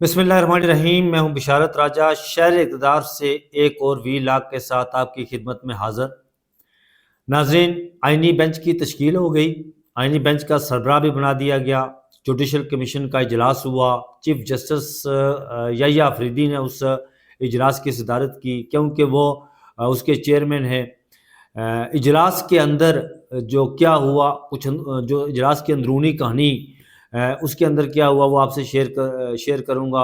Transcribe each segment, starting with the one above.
بسم اللہ الرحمن الرحیم۔ میں ہوں بشارت راجہ، شہر اقتدار سے ایک اور وی لاگ کے ساتھ آپ کی خدمت میں حاضر۔ ناظرین، آئینی بینچ کی تشکیل ہو گئی، آئینی بینچ کا سربراہ بھی بنا دیا گیا، جوڈیشل کمیشن کا اجلاس ہوا، چیف جسٹس یحییٰ آفریدی نے اس اجلاس کی صدارت کی کیونکہ وہ اس کے چیئرمین ہیں۔ اجلاس کے اندر جو کیا ہوا، کچھ جو اجلاس کی اندرونی کہانی اس کے اندر کیا ہوا وہ آپ سے شیئر کروں گا۔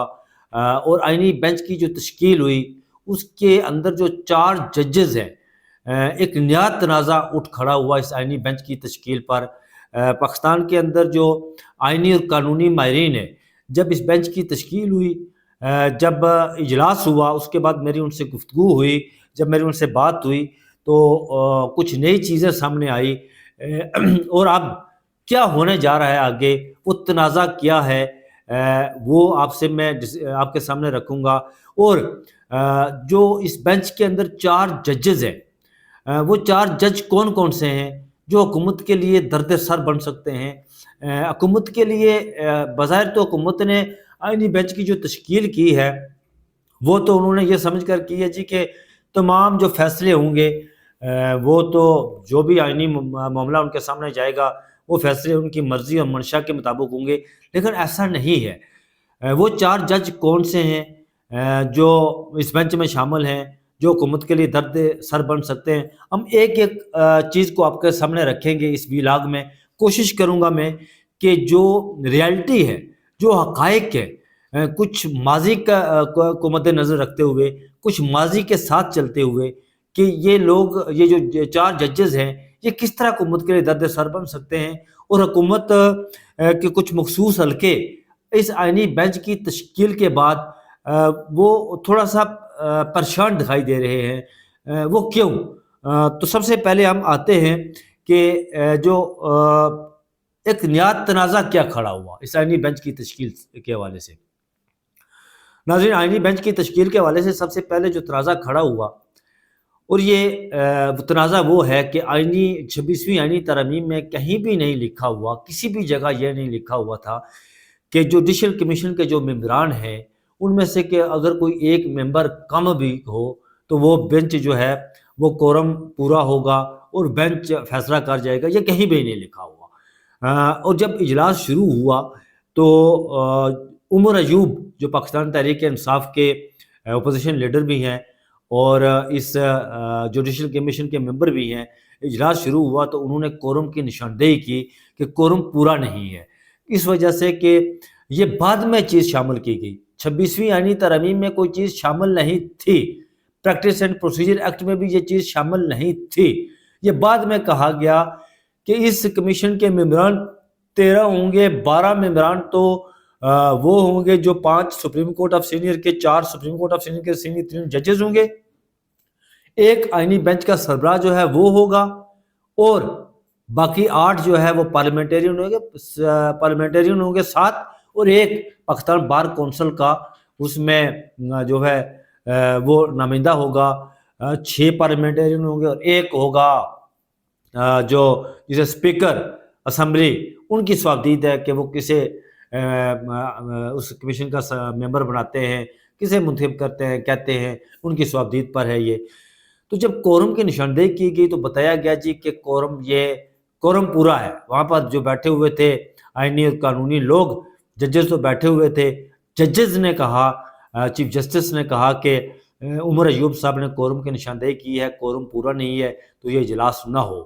اور آئینی بینچ کی جو تشکیل ہوئی اس کے اندر جو 4 ججز ہیں، ایک نیا تنازع اٹھ کھڑا ہوا اس آئینی بینچ کی تشکیل پر۔ پاکستان کے اندر جو آئینی اور قانونی ماہرین ہیں، جب اس بینچ کی تشکیل ہوئی، جب اجلاس ہوا، اس کے بعد میری ان سے گفتگو ہوئی، جب میری ان سے بات ہوئی تو کچھ نئی چیزیں سامنے آئی، اور اب کیا ہونے جا رہا ہے آگے، وہ تنازع کیا ہے، وہ میں آپ کے سامنے رکھوں گا۔ اور جو اس بینچ کے اندر 4 ججز ہیں، وہ 4 جج کون کون سے ہیں جو حکومت کے لیے درد سر بن سکتے ہیں۔ حکومت کے لیے بظاہر تو حکومت نے آئینی بینچ کی جو تشکیل کی ہے وہ تو انہوں نے یہ سمجھ کر کی ہے جی کہ تمام جو فیصلے ہوں گے وہ تو جو بھی آئینی معاملہ ان کے سامنے جائے گا وہ فیصلے ان کی مرضی اور منشا کے مطابق ہوں گے، لیکن ایسا نہیں ہے۔ وہ 4 جج کون سے ہیں جو اس بینچ میں شامل ہیں، جو حکومت کے لیے درد سر بن سکتے ہیں؟ ہم ایک ایک چیز کو آپ کے سامنے رکھیں گے اس ویلاگ میں۔ کوشش کروں گا میں کہ جو ریالٹی ہے، جو حقائق ہے، کچھ ماضی کو مد نظر رکھتے ہوئے، کچھ ماضی کے ساتھ چلتے ہوئے، کہ یہ لوگ، یہ جو 4 ججز ہیں، یہ کس طرح حکومت کے لیے درد سر بن سکتے ہیں، اور حکومت کے کچھ مخصوص حلقے اس آئینی بینچ کی تشکیل کے بعد وہ تھوڑا سا پریشان دکھائی دے رہے ہیں، وہ کیوں؟ تو سب سے پہلے ہم آتے ہیں کہ جو ایک نیا تنازع کیا کھڑا ہوا اس آئینی بینچ کی تشکیل کے حوالے سے۔ ناظرین، آئینی بینچ کی تشکیل کے حوالے سے سب سے پہلے جو تنازع کھڑا ہوا، اور یہ تنازع وہ ہے کہ 26ویں آئینی ترمیم میں کہیں بھی نہیں لکھا ہوا، کسی بھی جگہ یہ نہیں لکھا ہوا تھا کہ جوڈیشل کمیشن کے جو ممبران ہیں ان میں سے کہ اگر کوئی ایک ممبر کم بھی ہو تو وہ بینچ جو ہے وہ کورم پورا ہوگا اور بینچ فیصلہ کر جائے گا، یہ کہیں بھی نہیں لکھا ہوا۔ اور جب اجلاس شروع ہوا تو عمر ایوب جو پاکستان تحریک انصاف کے اپوزیشن لیڈر بھی ہیں اور اس جوڈیشل کمیشن کے ممبر بھی ہیں، اجلاس شروع ہوا تو انہوں نے کورم کی نشاندہی کی کہ کورم پورا نہیں ہے، اس وجہ سے کہ یہ بعد میں چیز شامل کی گئی۔ 26ویں آئینی ترمیم میں کوئی چیز شامل نہیں تھی، پریکٹس اینڈ پروسیجر ایکٹ میں بھی یہ چیز شامل نہیں تھی، یہ بعد میں کہا گیا کہ اس کمیشن کے ممبران 13 ہوں گے، 12 ممبران تو وہ ہوں گے جو 5 سپریم کورٹ آف سینئر کے، 4 سپریم کورٹ آف سینئر کے سینئر 3 ججز ہوں گے، ایک آئینی بینچ کا سربراہ جو ہے وہ ہوگا، اور باقی 8 جو ہے وہ پارلیمنٹرین ہوں گے 7، اور ایک پاکستان بار کونسل کا اس میں جو ہے وہ نمائندہ ہوگا، 6 پارلیمنٹرین ہوں گے، اور ایک ہوگا جو جسے اسپیکر اسمبلی، ان کی صوابدید ہے کہ وہ کسے اس کمیشن کا ممبر بناتے ہیں، کسے منتخب کرتے ہیں، کہتے ہیں، ان کی صوابدید پر ہے یہ۔ تو جب کورم کی نشاندہی کی گئی تو بتایا گیا جی کہ کورم پورا ہے، وہاں پر جو بیٹھے ہوئے تھے آئینی اور قانونی لوگ، ججز تو بیٹھے ہوئے تھے، ججز نے کہا، چیف جسٹس نے کہا کہ عمر ایوب صاحب نے کورم کی نشاندہی کی ہے، کورم پورا نہیں ہے تو یہ اجلاس نہ ہو۔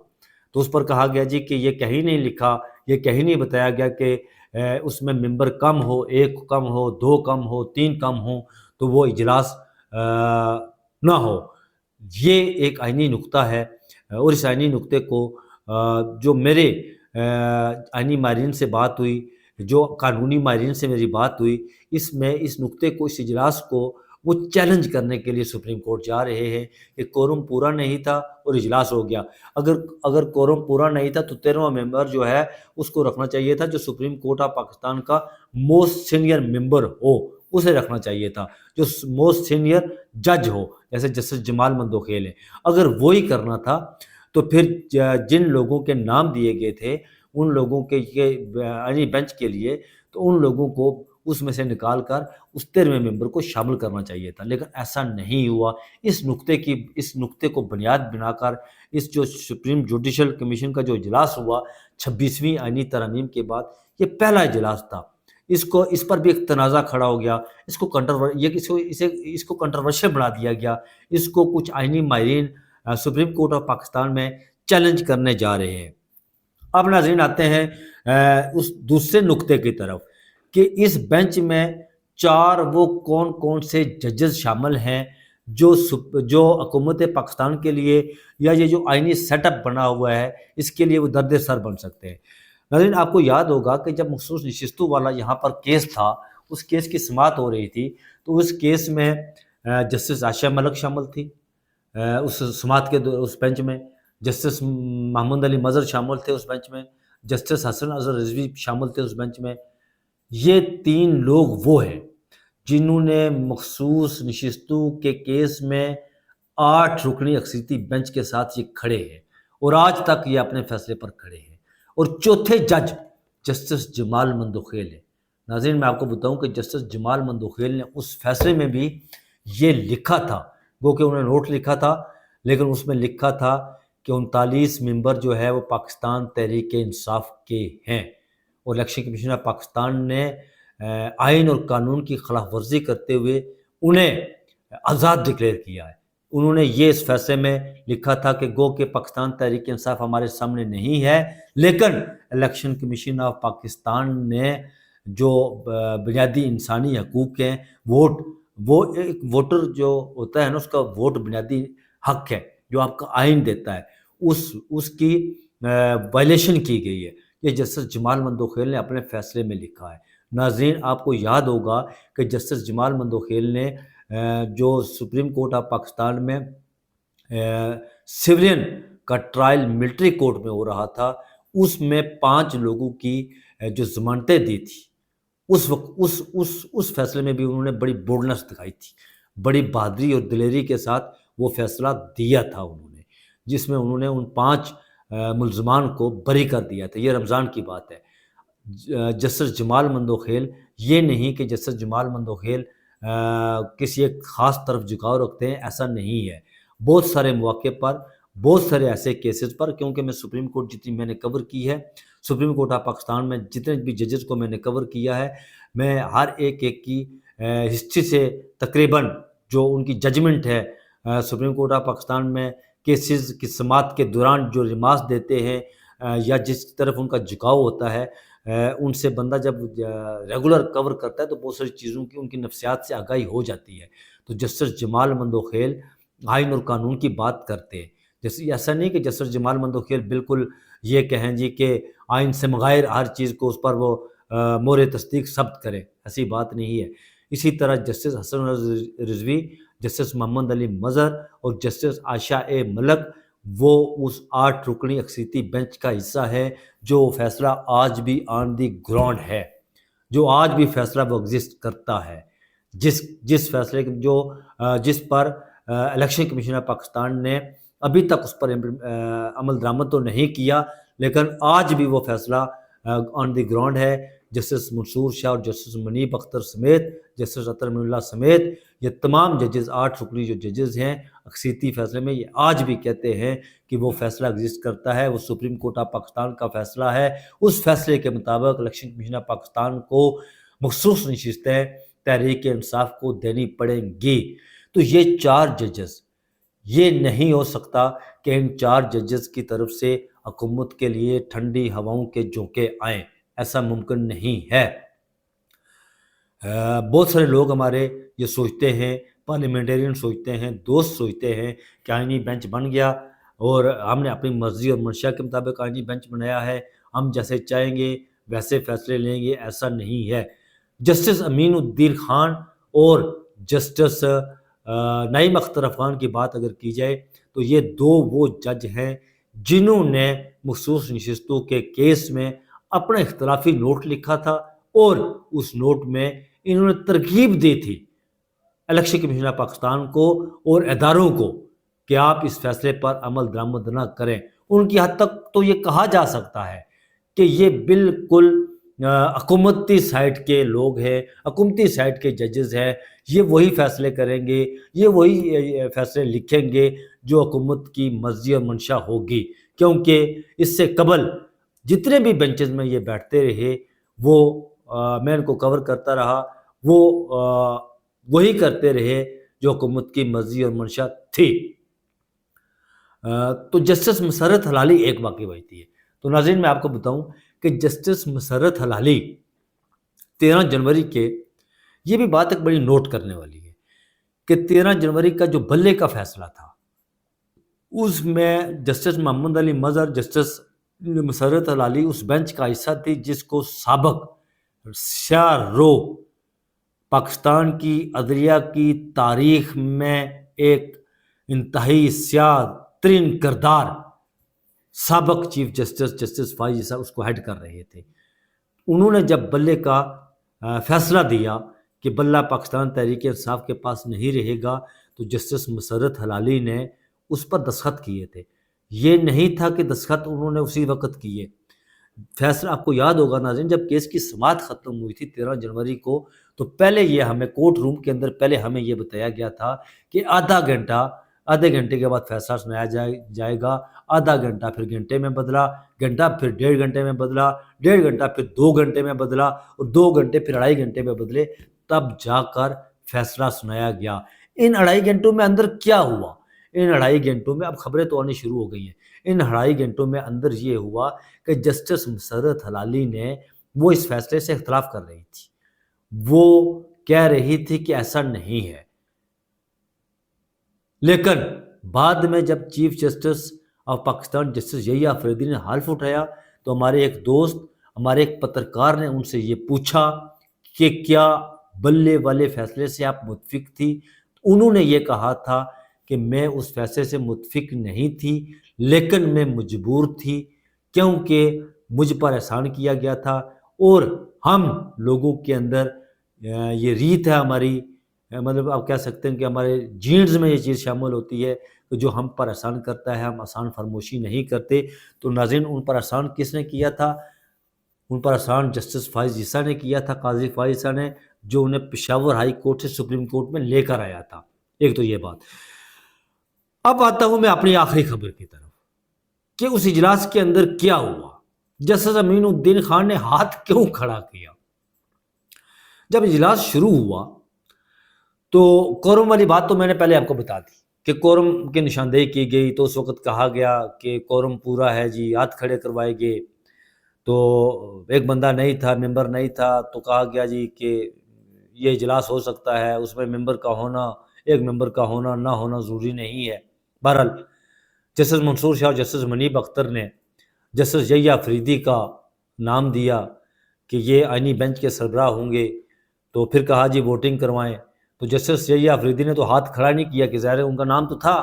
تو اس پر کہا گیا جی کہ یہ کہیں نہیں لکھا، یہ کہیں نہیں بتایا گیا کہ اس میں ممبر کم ہو، 1 کم ہو، 2 کم ہو، 3 کم ہو تو وہ اجلاس نہ ہو۔ یہ ایک آئینی نقطہ ہے، اور اس آئینی نقطے کو جو میرے آئینی ماہرین سے بات ہوئی، جو قانونی ماہرین سے میری بات ہوئی، اس میں اس نقطے کو، اس اجلاس کو وہ چیلنج کرنے کے لیے سپریم کورٹ جا رہے ہیں کہ کورم پورا نہیں تھا اور اجلاس ہو گیا۔ اگر کورم پورا نہیں تھا تو 13واں ممبر جو ہے اس کو رکھنا چاہیے تھا جو سپریم کورٹ آف پاکستان کا موسٹ سینئر ممبر ہو، اسے رکھنا چاہیے تھا، جو موسٹ سینئر جج ہو، جیسے جسٹس جمال مندوخیل ہے۔ اگر وہی کرنا تھا تو پھر جن لوگوں کے نام دیے گئے تھے ان لوگوں کے آئینی بینچ کے لیے، تو ان لوگوں کو اس میں سے نکال کر اس 13ویں ممبر کو شامل کرنا چاہیے تھا، لیکن ایسا نہیں ہوا۔ اس نقطے کو بنیاد بنا کر اس جو سپریم جوڈیشل کمیشن کا جو اجلاس ہوا 26ویں آئینی ترامیم کے بعد، یہ پہلا اجلاس تھا۔ اس پر بھی ایک تنازع کھڑا ہو گیا، اس کو کنٹروورشل بنا دیا گیا، اس کو کچھ آئینی ماہرین سپریم کورٹ آف پاکستان میں چیلنج کرنے جا رہے ہیں۔ اب ناظرین آتے ہیں اس دوسرے نقطے کی طرف کہ اس بینچ میں 4 وہ کون کون سے ججز شامل ہیں جو حکومت پاکستان کے لیے یا یہ جو آئینی سیٹ اپ بنا ہوا ہے اس کے لیے وہ درد سر بن سکتے ہیں۔ ناظرین آپ کو یاد ہوگا کہ جب مخصوص نشستوں والا یہاں پر کیس تھا، اس کیس کی سماعت ہو رہی تھی، تو اس کیس میں جسٹس عائشہ ملک شامل تھی اس سماعت کے اس بینچ میں، جسٹس محمد علی مظہر شامل تھے اس بینچ میں، جسٹس حسن اظہر رضوی شامل تھے اس بینچ میں۔ یہ 3 لوگ وہ ہیں جنہوں نے مخصوص نشستوں کے کیس میں 8 رکنی اکثریتی بینچ کے ساتھ یہ کھڑے ہیں اور آج تک یہ اپنے فیصلے پر کھڑے ہیں۔ اور چوتھے جج جسٹس جمال مندوخیل ہے۔ ناظرین میں آپ کو بتاؤں کہ جسٹس جمال مندوخیل نے اس فیصلے میں بھی یہ لکھا تھا، وہ کہ انہوں نے نوٹ لکھا تھا، لیکن اس میں لکھا تھا کہ 39 ممبر جو ہے وہ پاکستان تحریک انصاف کے ہیں، اور الیکشن کمیشن آف پاکستان نے آئین اور قانون کی خلاف ورزی کرتے ہوئے انہیں آزاد ڈکلیئر کیا ہے۔ انہوں نے یہ اس فیصلے میں لکھا تھا کہ گو کہ پاکستان تحریک انصاف ہمارے سامنے نہیں ہے، لیکن الیکشن کمیشن آف پاکستان نے جو بنیادی انسانی حقوق ہیں، وہ ایک ووٹر جو ہوتا ہے نا، اس کا ووٹ بنیادی حق ہے جو آپ کا آئین دیتا ہے، اس کی وائلیشن کی گئی ہے۔ یہ جسٹس جمال مندوخیل نے اپنے فیصلے میں لکھا ہے۔ ناظرین آپ کو یاد ہوگا کہ جسٹس جمال مندوخیل نے جو سپریم کورٹ آف پاکستان میں سیولین کا ٹرائل ملٹری کورٹ میں ہو رہا تھا، اس میں 5 لوگوں کی جو ضمانتیں دی تھی، اس وقت اس فیصلے میں بھی انہوں نے بڑی بولڈنس دکھائی تھی، بڑی بہادری اور دلیری کے ساتھ وہ فیصلہ دیا تھا انہوں نے، جس میں انہوں نے ان 5 ملزمان کو بری کر دیا تھا۔ یہ رمضان کی بات ہے۔ جسٹس جمال مندوخیل یہ نہیں کہ جسٹس جمال مندوخیل کسی ایک خاص طرف جھکاؤ رکھتے ہیں، ایسا نہیں ہے۔ بہت سارے مواقع پر، بہت سارے ایسے کیسز پر، کیونکہ میں سپریم کورٹ جتنی میں نے کور کی ہے، سپریم کورٹ آف پاکستان میں جتنے بھی ججز کو میں نے کور کیا ہے، میں ہر ایک کی ہسٹری سے تقریباً جو ان کی ججمنٹ ہے سپریم کورٹ آف پاکستان میں کیسز کی سماعت کے دوران جو ریمارکس دیتے ہیں یا جس طرف ان کا جھکاؤ ہوتا ہے، ان سے بندہ جب ریگولر کور کرتا ہے تو بہت ساری چیزوں کی ان کی نفسیات سے آگاہی ہو جاتی ہے۔ تو جسٹس جمال مندوخیل آئین اور قانون کی بات کرتے ہیں، جیسے ایسا نہیں کہ جسٹس جمال مندوخیل بالکل یہ کہیں جی کہ آئین سے مغائر ہر چیز کو اس پر وہ مہر تصدیق ثبت کرے، ایسی بات نہیں ہے۔ اسی طرح جسٹس حسن رضوی، جسٹس محمد علی مظہر اور جسٹس عائشہ ملک وہ اس 8 رکنی اکثریتی بینچ کا حصہ ہے جو فیصلہ آج بھی آن دی گراؤنڈ ہے، جو آج بھی فیصلہ وہ ایگزسٹ کرتا ہے، جس فیصلے جس پر الیکشن کمیشن آف پاکستان نے ابھی تک اس پر عمل درآمد تو نہیں کیا، لیکن آج بھی وہ فیصلہ آن دی گراؤنڈ ہے۔ جسٹس منصور شاہ اور جسٹس منیب اختر سمیت، جسٹس عطر من اللہ سمیت، یہ تمام ججز 8 رکنی جو ججز ہیں اکثریتی فیصلے میں، یہ آج بھی کہتے ہیں کہ وہ فیصلہ ایگزسٹ کرتا ہے، وہ سپریم کورٹ آف پاکستان کا فیصلہ ہے۔ اس فیصلے کے مطابق الیکشن کمیشن آف پاکستان کو مخصوص نشستیں تحریک انصاف کو دینی پڑیں گی۔ تو یہ 4 ججز، یہ نہیں ہو سکتا کہ ان 4 ججز کی طرف سے حکومت کے لیے ٹھنڈی ہواؤں کے جھونکے آئیں، ایسا ممکن نہیں ہے۔ بہت سارے لوگ ہمارے یہ سوچتے ہیں، پارلیمنٹرین سوچتے ہیں، دوست سوچتے ہیں کہ آئینی بینچ بن گیا اور ہم نے اپنی مرضی اور منشا کے مطابق آئینی بینچ بنایا ہے، ہم جیسے چاہیں گے ویسے فیصلے لیں گے، ایسا نہیں ہے۔ جسٹس امین الدین خان اور جسٹس نعیم اختر افغان کی بات اگر کی جائے تو یہ 2 وہ جج ہیں جنہوں نے مخصوص نشستوں کے کیس میں اپنا اختلافی نوٹ لکھا تھا اور اس نوٹ میں انہوں نے ترغیب دی تھی الیکشن کمیشن آف پاکستان کو اور اداروں کو کہ آپ اس فیصلے پر عمل درآمد نہ کریں۔ ان کی حد تک تو یہ کہا جا سکتا ہے کہ یہ بالکل حکومتی سائٹ کے لوگ ہیں، حکومتی سائٹ کے ججز ہیں، یہ وہی فیصلے کریں گے، یہ وہی فیصلے لکھیں گے جو حکومت کی مرضی اور منشا ہوگی، کیونکہ اس سے قبل جتنے بھی بینچز میں یہ بیٹھتے رہے وہ میں ان کو کور کرتا رہا، وہ وہی کرتے رہے جو حکومت کی مرضی اور منشا تھی۔ تو جسٹس مسرت ہلالی ایک واقعہ ہوئی ہے۔ تو ناظرین میں آپ کو بتاؤں کہ جسٹس مسرت ہلالی 13 جنوری کے، یہ بھی بات ایک بڑی نوٹ کرنے والی ہے کہ 13 جنوری کا جو بلے کا فیصلہ تھا اس میں جسٹس محمد علی مظہر، جسٹس مسرت ہلالی اس بینچ کا حصہ تھی جس کو سابق سیاہ رو پاکستان کی عدلیہ کی تاریخ میں ایک انتہائی سیاہ ترین کردار سابق چیف جسٹس فائز عیسیٰ اس کو ہیڈ کر رہے تھے۔ انہوں نے جب بلے کا فیصلہ دیا کہ بلہ پاکستان تحریک انصاف کے پاس نہیں رہے گا تو جسٹس مسرت ہلالی نے اس پر دستخط کیے تھے۔ یہ نہیں تھا کہ دستخط انہوں نے اسی وقت کیے، فیصلہ آپ کو یاد ہوگا ناظرین جب کیس کی سماعت ختم ہوئی تھی 13 جنوری کو تو پہلے یہ ہمیں کورٹ روم کے اندر پہلے ہمیں یہ بتایا گیا تھا کہ آدھے گھنٹے کے بعد فیصلہ سنایا جائے گا، آدھا گھنٹہ پھر گھنٹے میں بدلا، گھنٹہ پھر 1.5 گھنٹے میں بدلا، 1.5 گھنٹہ پھر 2 گھنٹے میں بدلا اور 2 گھنٹے پھر 2.5 گھنٹے میں بدلے، تب جا کر فیصلہ سنایا گیا۔ ان 2.5 گھنٹوں میں اندر کیا ہوا؟ ان 2.5 گھنٹوں میں اب خبریں تو آنی شروع ہو گئی ہیں۔ ان 2.5 گھنٹوں میں اندر یہ ہوا کہ جسٹس مسرت ہلالی نے وہ اس فیصلے سے اختلاف کر رہی تھی، وہ کہہ رہی تھی کہ ایسا نہیں ہے، لیکن بعد میں جب chief justice of Pakistan justice Yahya Afridi نے حلف اٹھایا تو ہمارے ایک دوست، ہمارے ایک پترکار نے ان سے یہ پوچھا کہ کیا بلے والے فیصلے سے آپ متفق تھی؟ انہوں نے یہ کہا تھا کہ میں اس فیصلے سے متفق نہیں تھی لیکن میں مجبور تھی کیونکہ مجھ پر احسان کیا گیا تھا اور ہم لوگوں کے اندر یہ ریت ہے ہماری، مطلب آپ کہہ سکتے ہیں کہ ہمارے جینز میں یہ چیز شامل ہوتی ہے کہ جو ہم پر احسان کرتا ہے ہم احسان فرموشی نہیں کرتے۔ تو ناظرین ان پر احسان کس نے کیا تھا؟ ان پر احسان جسٹس فائز عیسیٰ نے کیا تھا، قاضی فائز عیسیٰ نے، جو انہیں پشاور ہائی کورٹ سے سپریم کورٹ میں لے کر آیا تھا۔ ایک تو یہ بات۔ اب آتا ہوں میں اپنی آخری خبر کی طرف کہ اس اجلاس کے اندر کیا ہوا، جسٹس امین الدین خان نے ہاتھ کیوں کھڑا کیا؟ جب اجلاس شروع ہوا تو کورم والی بات تو میں نے پہلے آپ کو بتا دی کہ کورم کی نشاندہی کی گئی تو اس وقت کہا گیا کہ کورم پورا ہے جی، ہاتھ کھڑے کروائے گئے، تو ایک بندہ نہیں تھا، ممبر نہیں تھا، تو کہا گیا جی کہ یہ اجلاس ہو سکتا ہے، اس میں ممبر کا ہونا، ایک ممبر کا ہونا نہ ہونا ضروری نہیں ہے۔ بہرحال جسٹس منصور شاہ اور جسٹس منیب اختر نے جسٹس یحییٰ آفریدی کا نام دیا کہ یہ آئینی بینچ کے سربراہ ہوں گے، تو پھر کہا جی ووٹنگ کروائیں، تو جسٹس یحییٰ آفریدی نے تو ہاتھ کھڑا نہیں کیا کہ ظاہر ہے ان کا نام تو تھا،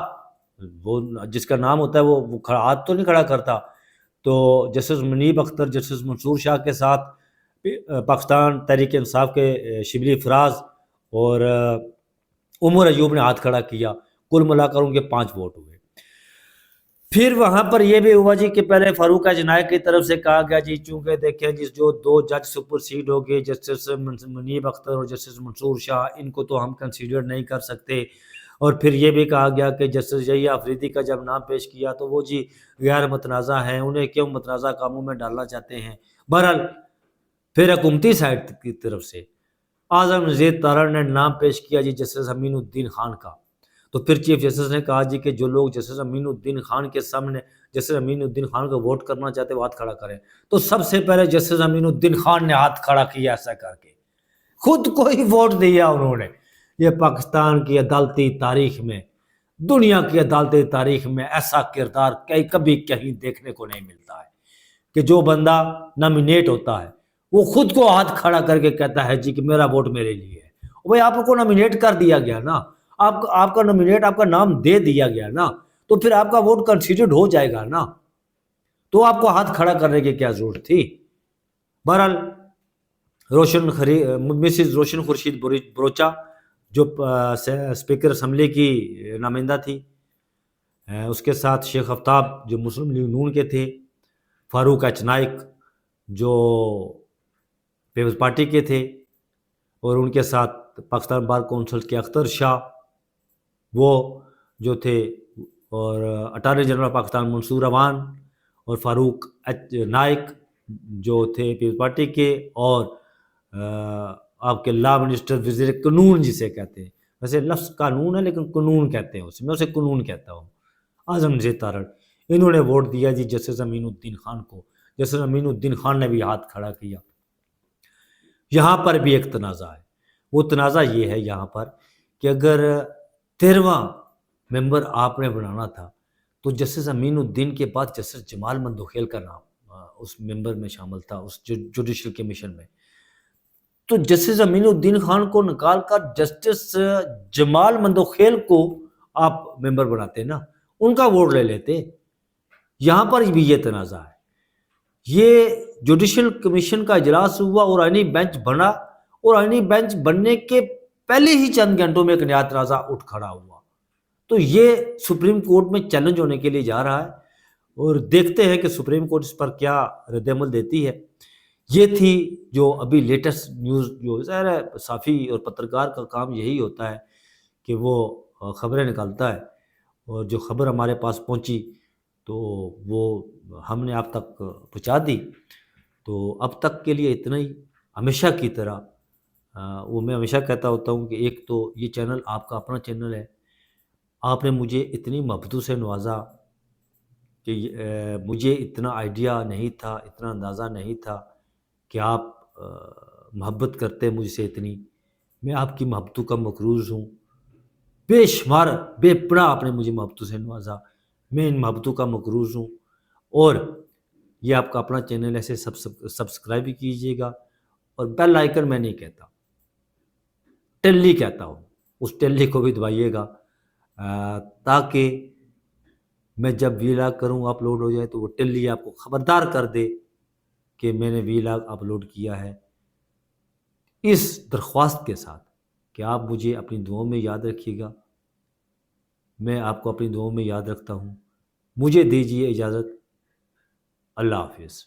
وہ جس کا نام ہوتا ہے وہ ہاتھ تو نہیں کھڑا کرتا۔ تو جسٹس منیب اختر، جسٹس منصور شاہ کے ساتھ پاکستان تحریک انصاف کے شبلی فراز اور عمر ایوب نے ہاتھ کھڑا کیا، کل ملا کر ان کے 5 ووٹ ہوئے۔ پھر وہاں پر یہ بھی ہوا جی کہ پہلے فاروق اجنائی کی طرف سے کہا گیا جی چونکہ دیکھیں جی جو 2 جج سپر سیڈ ہو گئے، جسٹس منیب اختر اور جسٹس منصور شاہ، ان کو تو ہم کنسیڈر نہیں کر سکتے، اور پھر یہ بھی کہا گیا کہ جسٹس یحییٰ آفریدی کا جب نام پیش کیا تو وہ جی غیر متنازع ہیں، انہیں کیوں متنازع کاموں میں ڈالنا چاہتے ہیں۔ بہرحال پھر حکومتی سائٹ کی طرف سے اعظم نذیر تارڑ نے نام پیش کیا جی جسٹس امین الدین خان کا، تو پھر چیف جسٹس نے کہا جی کہ جو لوگ جسٹس امین الدین خان کے سامنے جسٹس امین الدین خان کو ووٹ کرنا چاہتے وہ ہاتھ کھڑا کریں، تو سب سے پہلے جسٹس امین الدین خان نے ہاتھ کھڑا کیا، ایسا کر کے خود کو ہی ووٹ دیا انہوں نے۔ یہ پاکستان کی عدالتی تاریخ میں، دنیا کی عدالتی تاریخ میں ایسا کردار کبھی کہیں دیکھنے کو نہیں ملتا ہے کہ جو بندہ نامینیٹ ہوتا ہے وہ خود کو ہاتھ کھڑا کر کے کہتا ہے جی کہ میرا ووٹ میرے لیے ہے۔ بھائی آپ کو نامینیٹ کر دیا گیا نا، آپ کا نامینیٹ، آپ کا نام دے دیا گیا نا، تو پھر آپ کا ووٹ کنسیڈرڈ ہو جائے گا نا، تو آپ کو ہاتھ کھڑا کرنے کی کیا ضرورت تھی؟ بہرحال مسز روشن خورشید بروچا جو اسپیکر اسمبلی کی نمائندہ تھی، اس کے ساتھ شیخ آفتاب جو مسلم لیگ نون کے تھے، فاروق اچنائک جو پیپلز پارٹی کے تھے، اور ان کے ساتھ پاکستان بار کونسل کے اختر شاہ وہ جو تھے، اور اٹارنی جنرل پاکستان منصور اوان، اور فاروق نائک جو تھے پیپلز پارٹی کے، اور آپ کے لا منسٹر وزیر قانون جسے کہتے ہیں، ویسے لفظ قانون ہے لیکن قانون کہتے ہیں اسے، میں اسے قانون کہتا ہوں، اعظم نذیر تارڑ، انہوں نے ووٹ دیا جی جسٹس امین الدین خان کو۔ جسٹس امین الدین خان نے بھی ہاتھ کھڑا کیا۔ یہاں پر بھی ایک تنازع ہے، وہ تنازع یہ ہے یہاں پر کہ اگر 13واں ممبر آپ نے بنانا تھا تو جسٹس امین الدین کے بعد جسٹس جمال مندوخیل کا نام اس ممبر میں شامل تھا، اس جوڈیشل کمیشن میں۔ تو جسٹس امین الدین خان کو نکال کر جسٹس جمال مندوخیل کو آپ ممبر بناتے نا، ان کا ووٹ لے لیتے۔ یہاں پر بھی یہ تنازع ہے۔ یہ جوڈیشل کمیشن کا اجلاس ہوا اور آئینی بینچ بنا، اور آئینی بینچ بننے کے پہلے ہی چند گھنٹوں میں ایک نیا تنازع اٹھ کھڑا ہوا۔ تو یہ سپریم کورٹ میں چیلنج ہونے کے لیے جا رہا ہے، اور دیکھتے ہیں کہ سپریم کورٹ اس پر کیا رد عمل دیتی ہے۔ یہ تھی جو ابھی لیٹسٹ نیوز، جو ظاہر ہے صحافی اور پترکار کا کام یہی ہوتا ہے کہ وہ خبریں نکالتا ہے، اور جو خبر ہمارے پاس پہنچی تو وہ ہم نے آپ تک پہنچا دی۔ تو اب تک کے لیے اتنا ہی۔ ہمیشہ کی طرح وہ میں ہمیشہ کہتا ہوتا ہوں کہ ایک تو یہ چینل آپ کا اپنا چینل ہے، آپ نے مجھے اتنی محبتوں سے نوازا کہ مجھے اتنا آئیڈیا نہیں تھا، اتنا اندازہ نہیں تھا کہ آپ محبت کرتے مجھ سے اتنی۔ میں آپ کی محبتوں کا مقروض ہوں، بے شمار بے پناہ آپ نے مجھے محبتوں سے نوازا، میں ان محبتوں کا مقروض ہوں۔ اور یہ آپ کا اپنا چینل، ایسے سبسکرائب بھی کیجیے گا، اور بیل آئیکن میں نہیں کہتا، ٹیلی کہتا ہوں، اس ٹیلی کو بھی دبائیے گا تاکہ میں جب ویلاگ کروں اپلوڈ ہو جائے تو وہ ٹیلی آپ کو خبردار کر دے کہ میں نے ویلاگ اپلوڈ کیا ہے۔ اس درخواست کے ساتھ کہ آپ مجھے اپنی دعاؤں میں یاد رکھیے گا، میں آپ کو اپنی دعاؤں میں یاد رکھتا ہوں۔ مجھے دیجیے اجازت، اللہ حافظ۔